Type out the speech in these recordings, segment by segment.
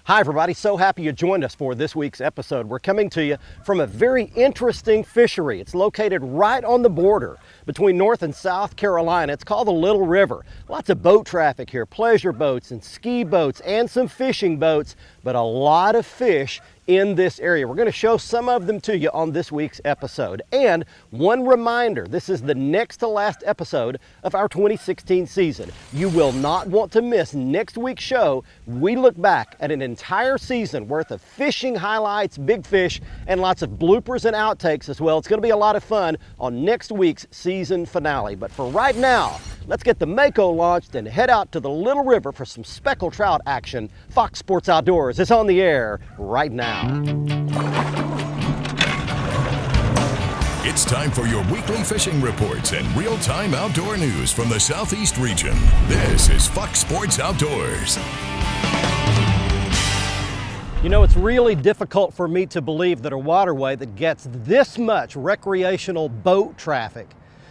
Hi everybody, so happy you joined us for this week's episode. We're coming to you from a very interesting fishery. It's located right on the border between North and South Carolina. It's called the Little River. Lots of boat traffic here, pleasure boats and ski boats and some fishing boats, but a lot of fish in this area. We're going to show some of them to you on this week's episode. And one reminder, this is the next to last episode of our 2016 season. You will not want to miss next week's show. We look back at an entire season worth of fishing highlights, big fish, and lots of bloopers and outtakes as well. It's going to be a lot of fun on next week's season finale. But for right now, let's get the Mako launched and head out to the Little River for some speckled trout action. Fox Sports Outdoors is on the air right now. It's time for your weekly fishing reports and real-time outdoor news from the Southeast region. This is Fox Sports Outdoors. You know, it's really difficult for me to believe that a waterway that gets this much recreational boat traffic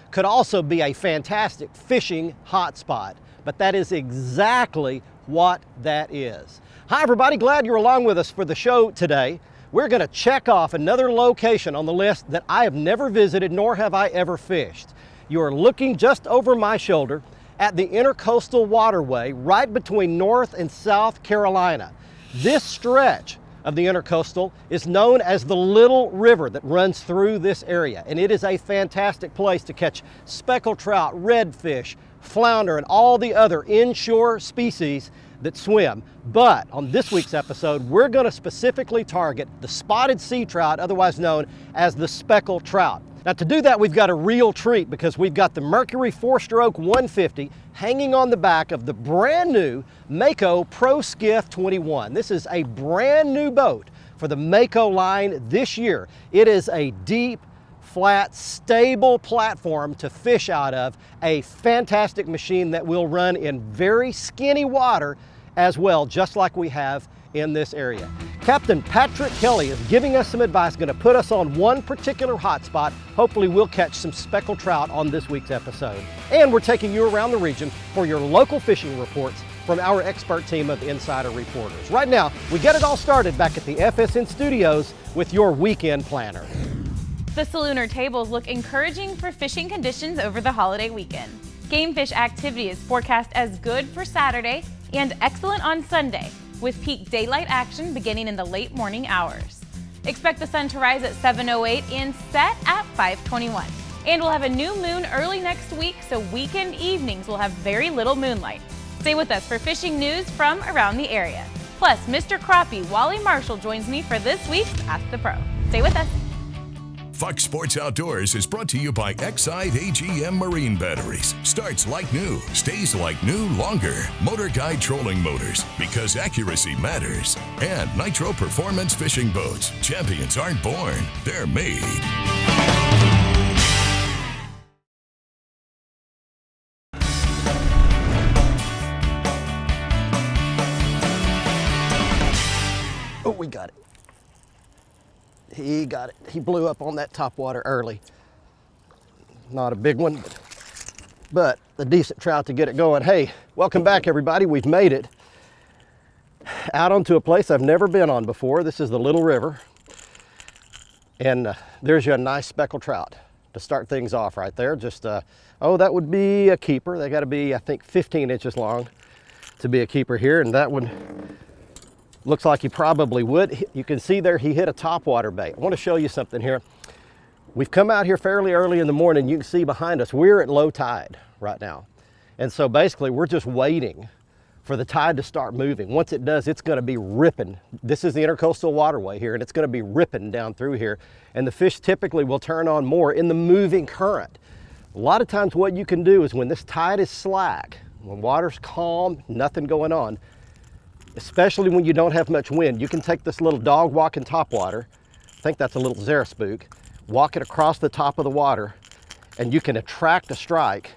could also be a fantastic fishing hotspot, but that is exactly what that is. Hi everybody, glad you're along with us for the show today. We're going to check off another location on the list that I have never visited, nor have I ever fished. You're looking just over my shoulder at the Intercoastal Waterway right between North and South Carolina. This stretch of the Intercoastal is known as the Little River that runs through this area, and it is a fantastic place to catch speckled trout, redfish, flounder, and all the other inshore species that swim. But on this week's episode, we're going to specifically target the spotted sea trout, otherwise known as the speckled trout. Now to do that, we've got a real treat because we've got the Mercury 4-stroke 150 hanging on the back of the brand new Mako Pro Skiff 21. This is a brand new boat for the Mako line this year. It is a deep, flat, stable platform to fish out of, a fantastic machine that will run in very skinny water as well, just like we have in this area. Captain Patrick Kelly is giving us some advice, going to put us on one particular hotspot. Hopefully we'll catch some speckled trout on this week's episode. And we're taking you around the region for your local fishing reports from our expert team of insider reporters. Right now, we get it all started back at the FSN studios with your weekend planner. The Salooner tables look encouraging for fishing conditions over the holiday weekend. Game fish activity is forecast as good for Saturday and excellent on Sunday, with peak daylight action beginning in the late morning hours. Expect the sun to rise at 7:08 and set at 5:21. And we'll have a new moon early next week, so weekend evenings will have very little moonlight. Stay with us for fishing news from around the area. Plus, Mr. Crappie Wally Marshall joins me for this week's Ask the Pro. Stay with us. Fox Sports Outdoors is brought to you by Exide AGM Marine Batteries. Starts like new, stays like new longer. Motor Guide Trolling Motors, because accuracy matters. And Nitro Performance Fishing Boats. Champions aren't born, they're made. Oh, we got it. He got it. He blew up on that topwater early. Not a big one, but a decent trout to get it going. Hey, welcome back everybody. We've made it out onto a place I've never been on before. This is the Little River. And there's your nice speckled trout to start things off right there. Just, oh, that would be a keeper. They gotta be, I think, 15 inches long to be a keeper here. And that one looks like he probably would. You can see there he hit a topwater bait. I want to show you something here. We've come out here fairly early in the morning. You can see behind us, we're at low tide right now. And so basically we're just waiting for the tide to start moving. Once it does, it's going to be ripping. This is the Intercoastal Waterway here, and it's going to be ripping down through here. And the fish typically will turn on more in the moving current. A lot of times what you can do is when this tide is slack, when water's calm, nothing going on, especially when you don't have much wind, you can take this little dog walking topwater, I think that's a little Zaraspook, walk it across the top of the water, and you can attract a strike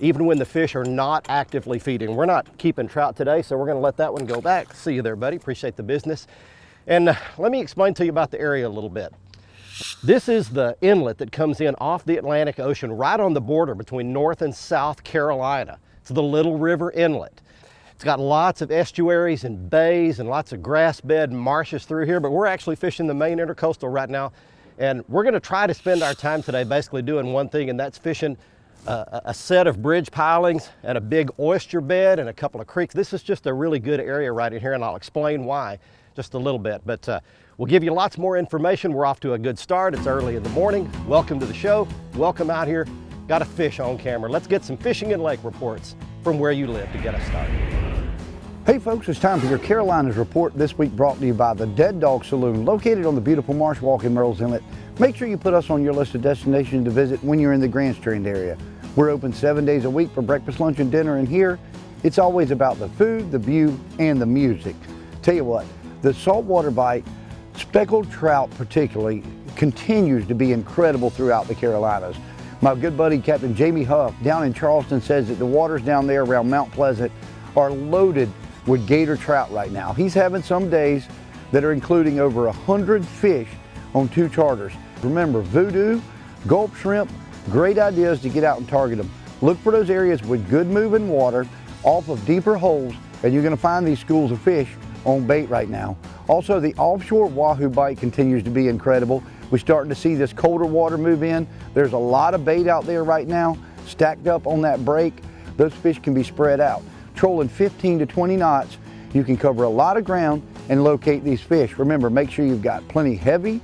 even when the fish are not actively feeding. We're not keeping trout today, so we're gonna let that one go back. See you there, buddy, appreciate the business. And let me explain to you about the area a little bit. This is the inlet that comes in off the Atlantic Ocean right on the border between North and South Carolina. It's the Little River Inlet. It's got lots of estuaries and bays and lots of grass bed and marshes through here, but we're actually fishing the main intercoastal right now. And we're gonna try to spend our time today basically doing one thing, and that's fishing a set of bridge pilings and a big oyster bed and a couple of creeks. This is just a really good area right in here, and I'll explain why just a little bit. But we'll give you lots more information. We're off to a good start. It's early in the morning. Welcome to the show. Welcome out here. Got a fish on camera. Let's get some fishing and lake reports from where you live to get us started. Hey folks, it's time for your Carolinas report, this week brought to you by the Dead Dog Saloon, located on the beautiful marsh walk in Murrells Inlet. Make sure you put us on your list of destinations to visit when you're in the Grand Strand area. We're open 7 days a week for breakfast, lunch, and dinner, and here it's always about the food, the view, and the music. Tell you what, the saltwater bite, speckled trout particularly, continues to be incredible throughout the Carolinas. My good buddy Captain Jamie Huff down in Charleston says that the waters down there around Mount Pleasant are loaded with gator trout right now. He's having some days that are including over 100 fish on 2 charters. Remember, voodoo, gulp shrimp, great ideas to get out and target them. Look for those areas with good moving water off of deeper holes, and you're gonna find these schools of fish on bait right now. Also, the offshore wahoo bite continues to be incredible. We're starting to see this colder water move in. There's a lot of bait out there right now, stacked up on that break. Those fish can be spread out. Trolling 15 to 20 knots, you can cover a lot of ground and locate these fish. Remember, make sure you've got plenty heavy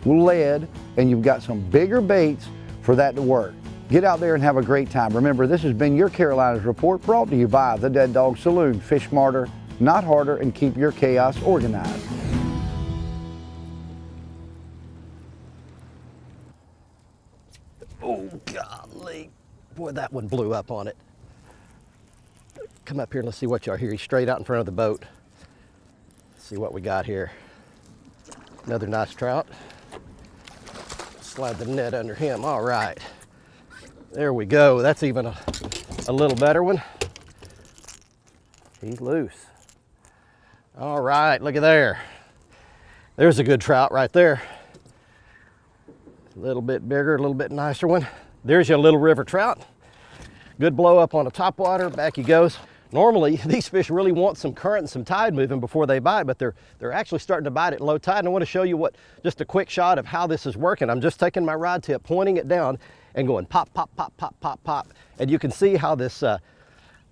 lead and you've got some bigger baits for that to work. Get out there and have a great time. Remember, this has been your Carolinas report brought to you by the Dead Dog Saloon. Fish smarter, not harder, and keep your chaos organized. Oh, golly. Boy, that one blew up on it. Come up here and let's see what y'all hear. He's straight out in front of the boat. Let's see what we got here. Another nice trout. Slide the net under him. All right. There we go. That's even a little better one. He's loose. All right, look at there. There's a good trout right there. A little bit bigger, a little bit nicer one. There's your little river trout. Good blow up on a topwater, back he goes. Normally, these fish really want some current and some tide moving before they bite, but they're actually starting to bite at low tide. And I want to show you just a quick shot of how this is working. I'm just taking my rod tip, pointing it down and going pop, pop, pop, pop, pop, pop. And you can see how this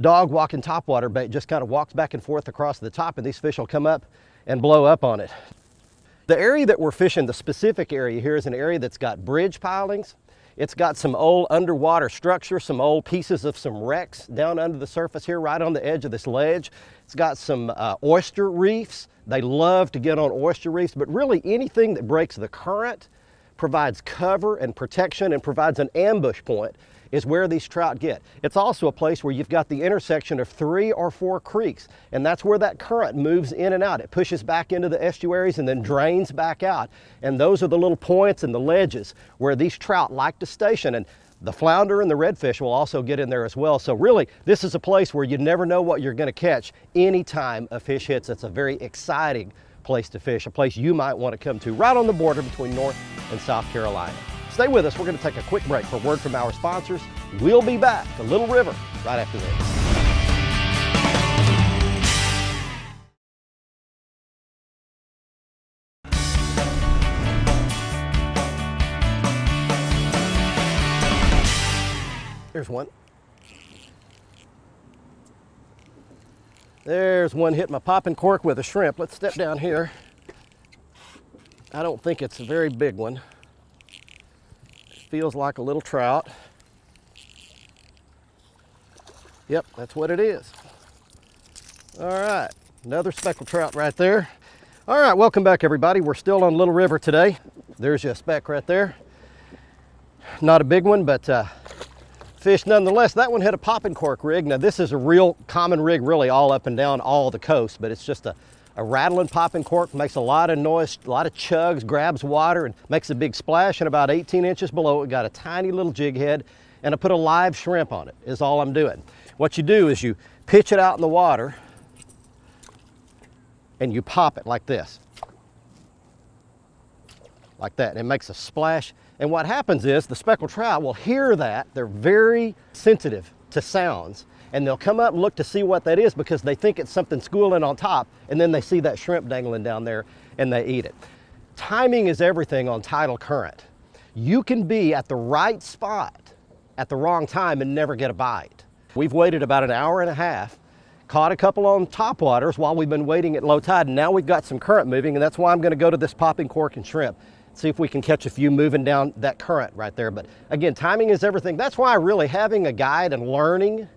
dog walking topwater bait just kind of walks back and forth across the top, and these fish will come up and blow up on it. The area that we're fishing, the specific area here, is an area that's got bridge pilings. It's got some old underwater structure, some old pieces of some wrecks down under the surface here, right on the edge of this ledge. It's got some oyster reefs. They love to get on oyster reefs, but really anything that breaks the current, provides cover and protection, and provides an ambush point is where these trout get. It's also a place where you've got the intersection of 3 or 4 creeks, and that's where that current moves in and out. It pushes back into the estuaries and then drains back out. And those are the little points and the ledges where these trout like to station. And the flounder and the redfish will also get in there as well. So really, this is a place where you never know what you're gonna catch anytime a fish hits. It's a very exciting place to fish, a place you might want to come to, right on the border between North and South Carolina. Stay with us. We're going to take a quick break for word from our sponsors. We'll be back to Little River right after this. There's one. There's one hitting my popping cork with a shrimp. Let's step down here. I don't think it's a very big one. Feels like a little trout. Yep, that's what it is. All right, another speckled trout right there. All right, welcome back everybody. We're still on Little River today. There's your speck right there. Not a big one, but fish nonetheless. That one had a popping cork rig. Now this is a real common rig really all up and down all the coast, but it's just a rattling popping cork, makes a lot of noise, a lot of chugs, grabs water and makes a big splash, and about 18 inches below it got a tiny little jig head, and I put a live shrimp on it is all I'm doing. What you do is you pitch it out in the water and you pop it like this. Like that, and it makes a splash. And what happens is the speckled trout will hear that. They're very sensitive to sounds, and they'll come up and look to see what that is because they think it's something schooling on top, and then they see that shrimp dangling down there and they eat it. Timing is everything on tidal current. You can be at the right spot at the wrong time and never get a bite. We've waited about an hour and a half, caught a couple on topwaters while we've been waiting at low tide, and now we've got some current moving, and that's why I'm gonna go to this popping cork and shrimp, see if we can catch a few moving down that current right there. But again, timing is everything. That's why really having a guide and learning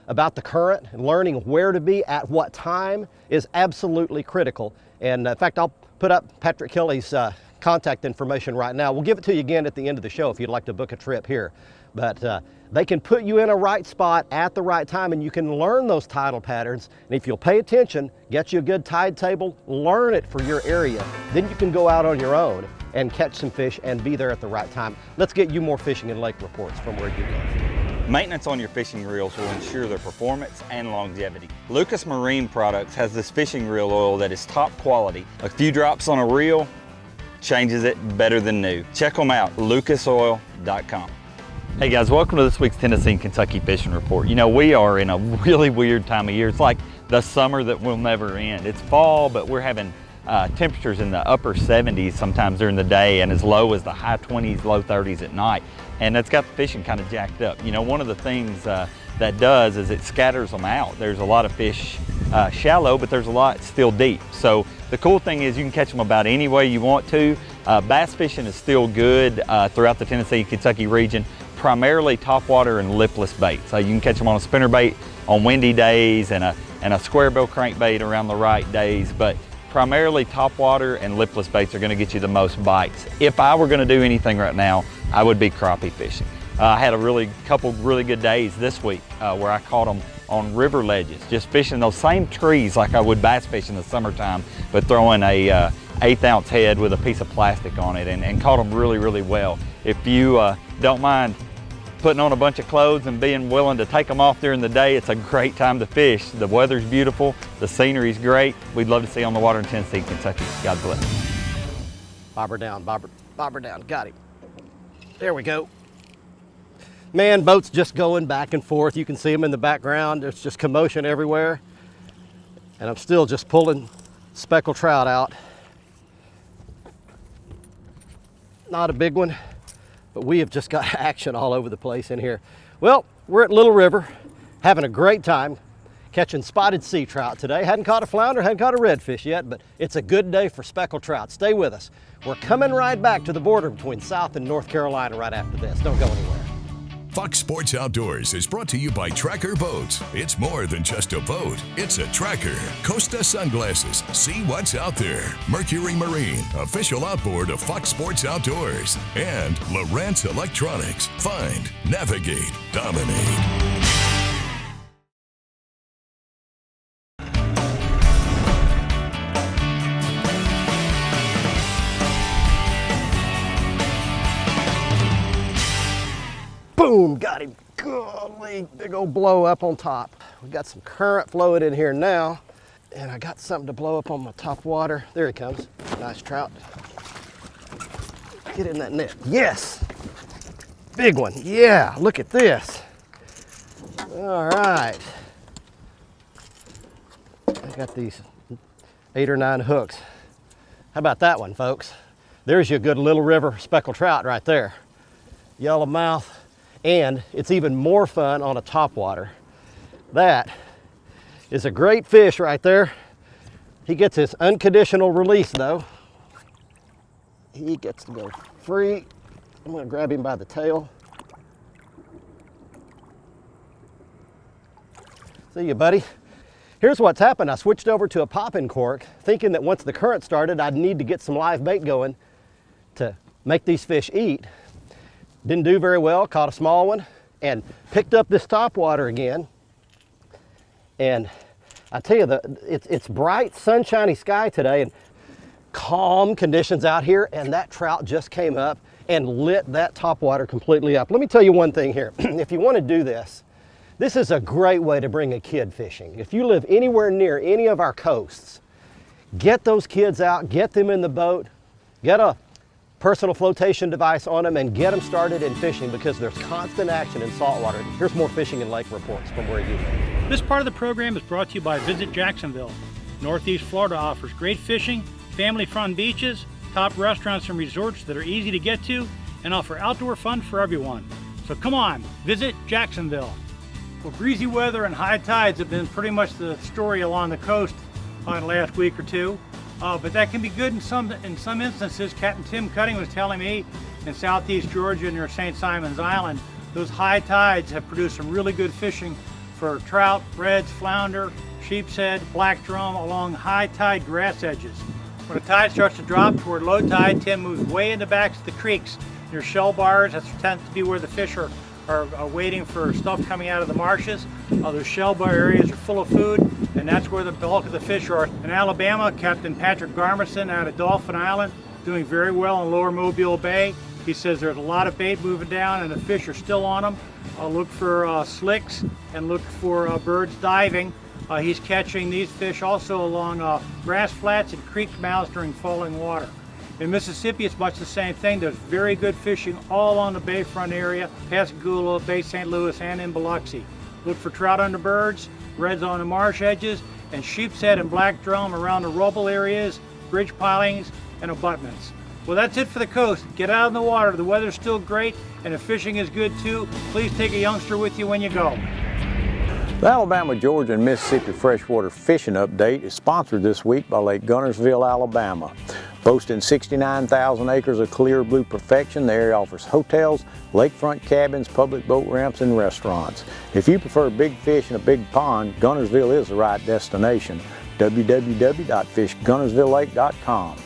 about the current and learning where to be at what time is absolutely critical. And in fact, I'll put up Patrick Kelly's contact information right now. We'll give it to you again at the end of the show if you'd like to book a trip here. But they can put you in a right spot at the right time, and you can learn those tidal patterns. And if you'll pay attention, get you a good tide table, learn it for your area, then you can go out on your own and catch some fish and be there at the right time. Let's get you more fishing and lake reports from where you live. Maintenance on your fishing reels will ensure their performance and longevity. Lucas Marine Products has this fishing reel oil that is top quality. A few drops on a reel changes it better than new. Check them out, lucasoil.com. Hey guys, welcome to this week's Tennessee and Kentucky Fishing Report. You know, we are in a really weird time of year. It's like the summer that will never end. It's fall, but we're having temperatures in the upper 70s sometimes during the day and as low as the high 20s, low 30s at night. And that's got the fishing kind of jacked up. You know, one of the things that does is it scatters them out. There's a lot of fish shallow, but there's a lot still deep. So the cool thing is you can catch them about any way you want to. Bass fishing is still good throughout the Tennessee and Kentucky region, primarily topwater and lipless baits. So you can catch them on a spinnerbait on windy days and a square bill crankbait around the right days, but primarily topwater and lipless baits are gonna get you the most bites. If I were gonna do anything right now, I would be crappie fishing. I had a couple really good days this week where I caught them on river ledges, just fishing those same trees like I would bass fish in the summertime, but throwing a 1/8 ounce head with a piece of plastic on it and caught them really, really well. If you don't mind putting on a bunch of clothes and being willing to take them off during the day, it's a great time to fish. The weather's beautiful, the scenery's great. We'd love to see you on the water in Tennessee, Kentucky. God bless. Bobber down, bobber down, got him. There we go. Man, boats just going back and forth. You can see them in the background. There's just commotion everywhere. And I'm still just pulling speckled trout out. Not a big one, but we have just got action all over the place in here. Well, we're at Little River, having a great time catching spotted sea trout today. Hadn't caught a flounder, hadn't caught a redfish yet, but it's a good day for speckled trout. Stay with us. We're coming right back to the border between South and North Carolina right after this. Don't go anywhere. Fox Sports Outdoors is brought to you by Tracker Boats. It's more than just a boat, it's a tracker. Costa Sunglasses, see what's out there. Mercury Marine, official outboard of Fox Sports Outdoors. And Lowrance Electronics, find, navigate, dominate. Boom, got him. Golly, big old blow up on top. We got some current flowing in here now, and I got something to blow up on my top water. There he comes. Nice trout. Get in that net. Yes. Big one. Yeah, look at this. All right. I got these 8 or 9 hooks. How about that one, folks? There's your good Little River speckled trout right there. Yellowmouth. And it's even more fun on a topwater. That is a great fish right there. He gets his unconditional release though. He gets to go free. I'm gonna grab him by the tail. See you, buddy. Here's what's happened. I switched over to a popping cork, thinking that once the current started, I'd need to get some live bait going to make these fish eat. Didn't do very well, caught a small one, and picked up this topwater again. And I tell you, it's bright, sunshiny sky today, and calm conditions out here, and that trout just came up and lit that topwater completely up. Let me tell you one thing here. If you want to do this, this is a great way to bring a kid fishing. If you live anywhere near any of our coasts, get those kids out, get them in the boat, get a personal flotation device on them and get them started in fishing, because there's constant action in saltwater. Here's more fishing and lake reports from where you live. This part of the program is brought to you by Visit Jacksonville. Northeast Florida offers great fishing, family-fun beaches, top restaurants and resorts that are easy to get to, and offer outdoor fun for everyone. So come on, visit Jacksonville. Well, breezy weather and high tides have been pretty much the story along the coast in the last week or two. But that can be good in some instances. Captain Tim Cutting was telling me in southeast Georgia near St. Simon's Island, those high tides have produced some really good fishing for trout, reds, flounder, sheepshead, black drum along high tide grass edges. When the tide starts to drop toward low tide, Tim moves way in the backs of the creeks near shell bars. That tends to be where the fish are waiting for stuff coming out of the marshes. Those shell bar areas are full of food, and that's where the bulk of the fish are. In Alabama, Captain Patrick Garmison out of Dolphin Island, doing very well in Lower Mobile Bay. He says there's a lot of bait moving down and the fish are still on them. Look for slicks and look for birds diving. He's catching these fish also along grass flats and creek mouths during falling water. In Mississippi, it's much the same thing. There's very good fishing all on the bayfront area, Pascagoula, Bay St. Louis, and in Biloxi. Look for trout on the birds, reds on the marsh edges, and sheepshead and black drum around the rubble areas, bridge pilings, and abutments. Well, that's it for the coast. Get out in the water. The weather's still great, and the fishing is good too. Please take a youngster with you when you go. The Alabama, Georgia, and Mississippi Freshwater Fishing Update is sponsored this week by Lake Guntersville, Alabama. Boasting 69,000 acres of clear blue perfection, the area offers hotels, lakefront cabins, public boat ramps, and restaurants. If you prefer big fish in a big pond, Guntersville is the right destination. www.fishguntersvillelake.com.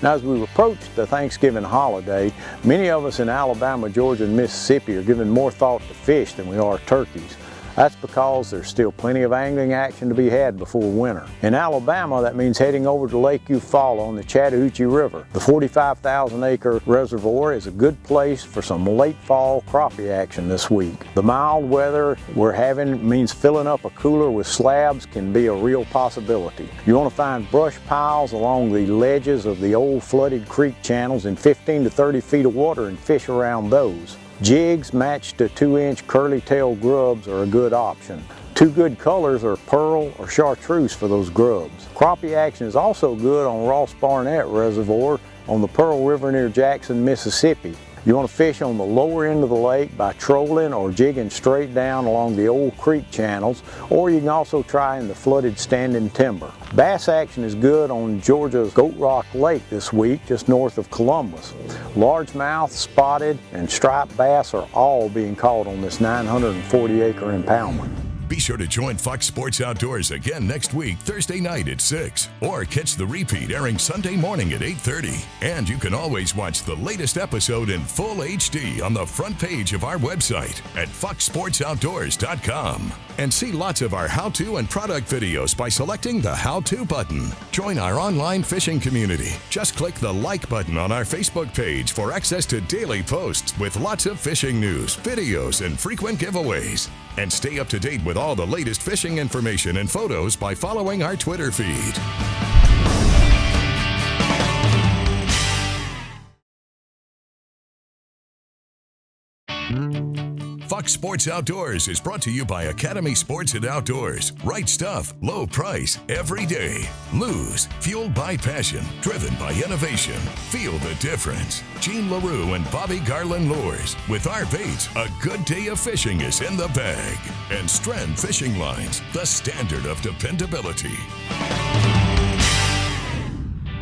Now, as we approach the Thanksgiving holiday, many of us in Alabama, Georgia, and Mississippi are giving more thought to fish than we are turkeys. That's because there's still plenty of angling action to be had before winter. In Alabama, that means heading over to Lake Eufaula on the Chattahoochee River. The 45,000-acre reservoir is a good place for some late fall crappie action this week. The mild weather we're having means filling up a cooler with slabs can be a real possibility. You want to find brush piles along the ledges of the old flooded creek channels in 15 to 30 feet of water and fish around those. Jigs matched to 2-inch curly-tail grubs are a good option. Two good colors are pearl or chartreuse for those grubs. Crappie action is also good on Ross Barnett Reservoir on the Pearl River near Jackson, Mississippi. You want to fish on the lower end of the lake by trolling or jigging straight down along the old creek channels, or you can also try in the flooded standing timber. Bass action is good on Georgia's Goat Rock Lake this week, just north of Columbus. Largemouth, spotted, and striped bass are all being caught on this 940-acre impoundment. Be sure to join Fox Sports Outdoors again next week, Thursday night at 6, or catch the repeat airing Sunday morning at 8:30. And you can always watch the latest episode in full HD on the front page of our website at foxsportsoutdoors.com. And see lots of our how-to and product videos by selecting the How-To button. Join our online fishing community. Just click the like button on our Facebook page for access to daily posts with lots of fishing news, videos, and frequent giveaways. And stay up to date with all the latest fishing information and photos by following our Twitter feed. Fox Sports Outdoors is brought to you by Academy Sports and Outdoors. Right stuff, low price, every day. Lose, fueled by passion, driven by innovation. Feel the difference. Gene LaRue and Bobby Garland Lures. With our baits, a good day of fishing is in the bag. And Strand Fishing Lines, the standard of dependability.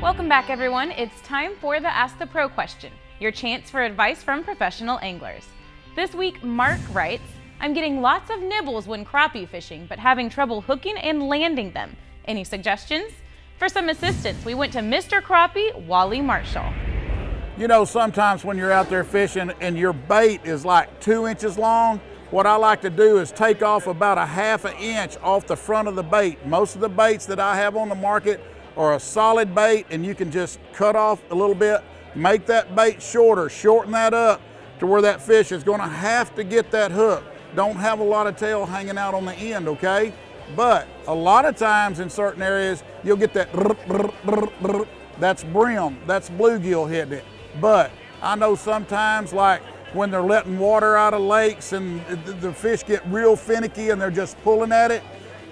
Welcome back, everyone. It's time for the Ask the Pro question, your chance for advice from professional anglers. This week, Mark writes, I'm getting lots of nibbles when crappie fishing, but having trouble hooking and landing them. Any suggestions? For some assistance, we went to Mr. Crappie, Wally Marshall. You know, sometimes when you're out there fishing and your bait is like 2 inches long, what I like to do is take off about a ½ inch off the front of the bait. Most of the baits that I have on the market are a solid bait, and you can just cut off a little bit, make that bait shorter, shorten that up to where that fish is going to have to get that hook. Don't have a lot of tail hanging out on the end, okay? But a lot of times in certain areas, you'll get that, that's brim, that's bluegill hitting it. But I know sometimes, like when they're letting water out of lakes and the fish get real finicky and they're just pulling at it,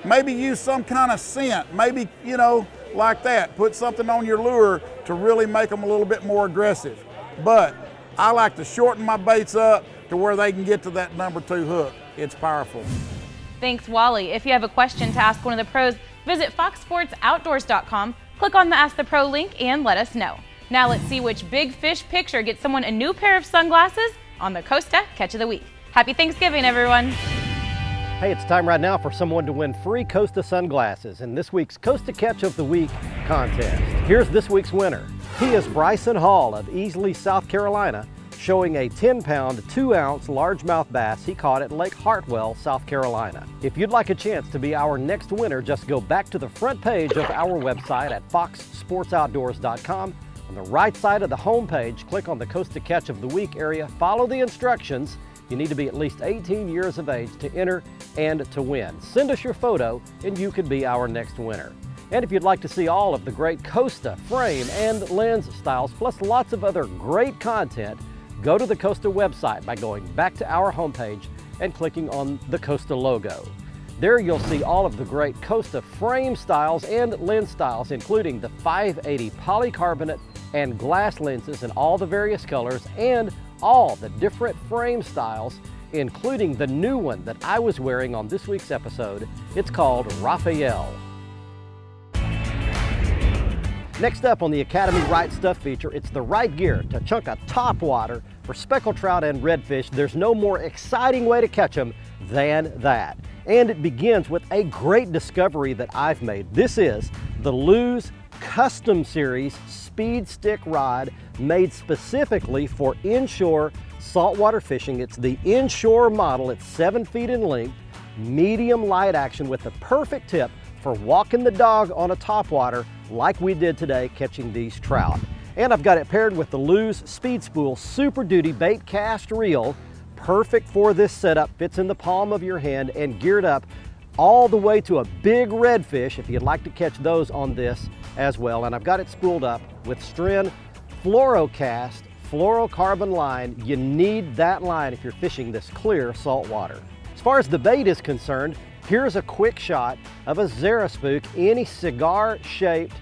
maybe use some kind of scent, maybe, you know, like that. Put something on your lure to really make them a little bit more aggressive. But I like to shorten my baits up to where they can get to that number 2 hook. It's powerful. Thanks, Wally. If you have a question to ask one of the pros, visit foxsportsoutdoors.com, click on the Ask the Pro link, and let us know. Now let's see which big fish picture gets someone a new pair of sunglasses on the Costa Catch of the Week. Happy Thanksgiving, everyone. Hey, it's time right now for someone to win free Costa sunglasses in this week's Costa Catch of the Week contest. Here's this week's winner. He is Bryson Hall of Easley, South Carolina, showing a 10-pound, 2-ounce largemouth bass he caught at Lake Hartwell, South Carolina. If you'd like a chance to be our next winner, just go back to the front page of our website at foxsportsoutdoors.com. On the right side of the home page, click on the Costa Catch of the Week area, follow the instructions. You need to be at least 18 years of age to enter and to win. Send us your photo and you could be our next winner. And if you'd like to see all of the great Costa frame and lens styles, plus lots of other great content, go to the Costa website by going back to our homepage and clicking on the Costa logo. There you'll see all of the great Costa frame styles and lens styles, including the 580 polycarbonate and glass lenses in all the various colors, and all the different frame styles, including the new one that I was wearing on this week's episode. It's called Raphael. Next up on the Academy Right Stuff feature, it's the right gear to chunk a topwater for speckled trout and redfish. There's no more exciting way to catch them than that. And it begins with a great discovery that I've made. This is the Lew's Custom Series Speed Stick Rod, made specifically for inshore saltwater fishing. It's the Inshore model. It's 7 feet in length, medium light action with the perfect tip for walking the dog on a topwater like we did today catching these trout. And I've got it paired with the Lew's Speed Spool Super Duty bait cast reel, perfect for this setup, fits in the palm of your hand and geared up all the way to a big redfish if you'd like to catch those on this as well. And I've got it spooled up with Stren Fluorocast fluorocarbon line. You need that line if you're fishing this clear salt water. As far as the bait is concerned, here's a quick shot of a Zaraspook. Any cigar-shaped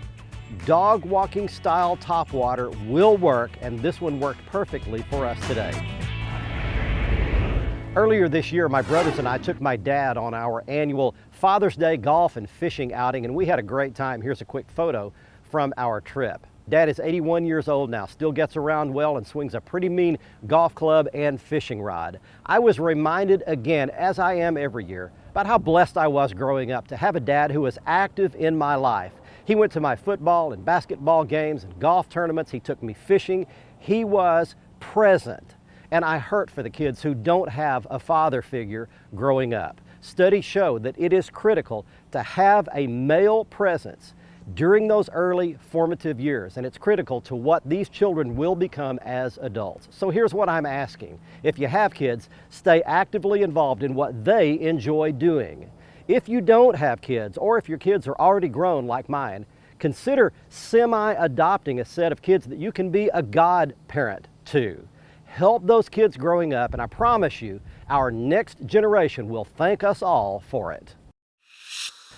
dog walking style topwater will work, and this one worked perfectly for us today. Earlier this year, my brothers and I took my dad on our annual Father's Day golf and fishing outing, and we had a great time. Here's a quick photo from our trip. Dad is 81 years old now, still gets around well and swings a pretty mean golf club and fishing rod. I was reminded again, as I am every year, about how blessed I was growing up to have a dad who was active in my life. He went to my football and basketball games and golf tournaments. He took me fishing. He was present. And I hurt for the kids who don't have a father figure growing up. Studies show that it is critical to have a male presence during those early formative years, and it's critical to what these children will become as adults. So here's what I'm asking. If you have kids, stay actively involved in what they enjoy doing. If you don't have kids, or if your kids are already grown like mine, consider semi-adopting a set of kids that you can be a godparent to. Help those kids growing up, and I promise you, our next generation will thank us all for it.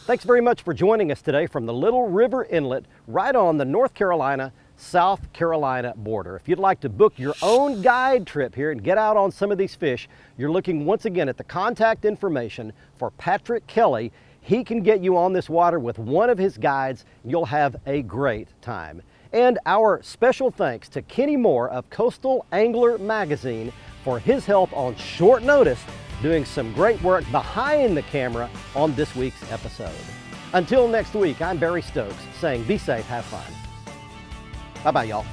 Thanks very much for joining us today from the Little River Inlet, right on the North Carolina-South Carolina border. If you'd like to book your own guide trip here and get out on some of these fish, you're looking once again at the contact information for Patrick Kelly. He can get you on this water with one of his guides. You'll have a great time. And our special thanks to Kenny Moore of Coastal Angler Magazine for his help on short notice, doing some great work behind the camera on this week's episode. Until next week, I'm Barry Stokes saying be safe, have fun. Bye-bye, y'all.